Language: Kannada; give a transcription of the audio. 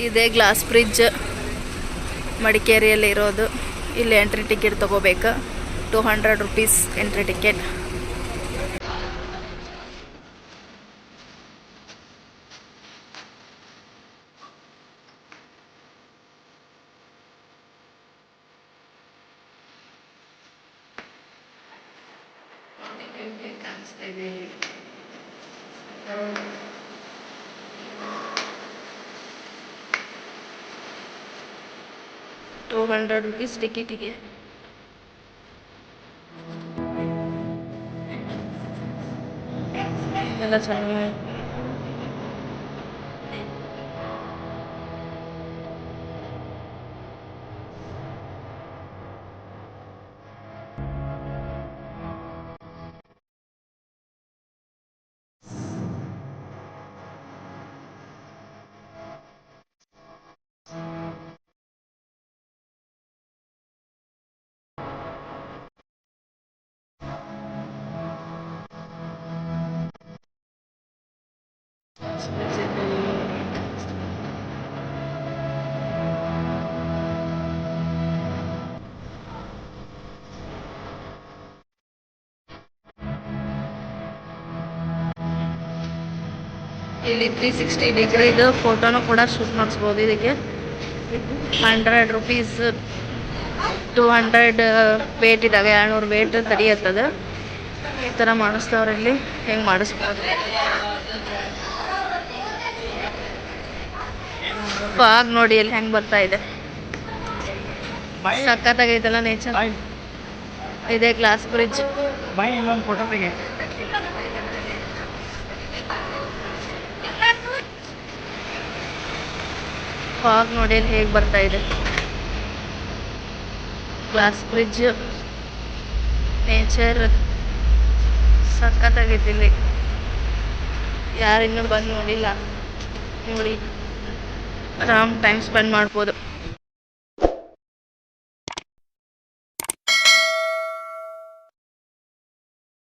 ಇದೇ ಗ್ಲಾಸ್ ಬ್ರಿಡ್ಜ್ ಮಡಿಕೇರಿಯಲ್ಲಿ ಇರೋದು. ಇಲ್ಲಿ ಎಂಟ್ರಿ ಟಿಕೆಟ್ ತೊಗೋಬೇಕು, 200 rupees ಎಂಟ್ರಿ ಟಿಕೆಟ್. ಕಾಣಿಸ್ತಾ ಇದೆ. 200 rupees ಟಿಕೆಟಿಗೆ. ಎಲ್ಲ ಚೆನ್ನಾಗಿ ಇಲ್ಲಿ 360 ಡಿಗ್ರಿದು ಫೋಟೋನು ಕೂಡ ಶೂಟ್ ಮಾಡಿಸ್ಬೋದು. ಇದಕ್ಕೆ 100 rupees, 200 ವೇಟ್ ಇದ್ದಾವೆ, 200 ವೇಟ್ ತಡೆಯುತ್ತದೆ. ಈ ಥರ ಮಾಡಿಸ್ತವ್ರಲ್ಲಿ ಹೆಂಗೆ ಮಾಡಿಸ್ಬೋದು. ಫಾಗ್ ನೋಡಿ ಇಲ್ಲಿ ಹೆಂಗೆ ಬರ್ತಾ ಇದೆ, ಸಖತ್ತಾಗೈತಲ್ಲ ನೇಚರ್. ಇದೇ ಗ್ಲಾಸ್ ಬ್ರಿಡ್ಜ್. ಫಾಗ್ ನೋಡಿ ಇಲ್ಲಿ ಹೇಗೆ ಬರ್ತಾ ಇದೆ. ಗ್ಲಾಸ್ ಬ್ರಿಡ್ಜ್ ನೇಚರ್ ಸಖತ್ತಾಗೈತಿ. ಇಲ್ಲಿ ಯಾರಿನ್ನೂ ಬಂದು ನೋಡಿಲ್ಲ, ನೋಡಿ ಆರಾಮ್ ಟೈಮ್ ಸ್ಪೆಂಡ್ ಮಾಡ್ಬೋದು.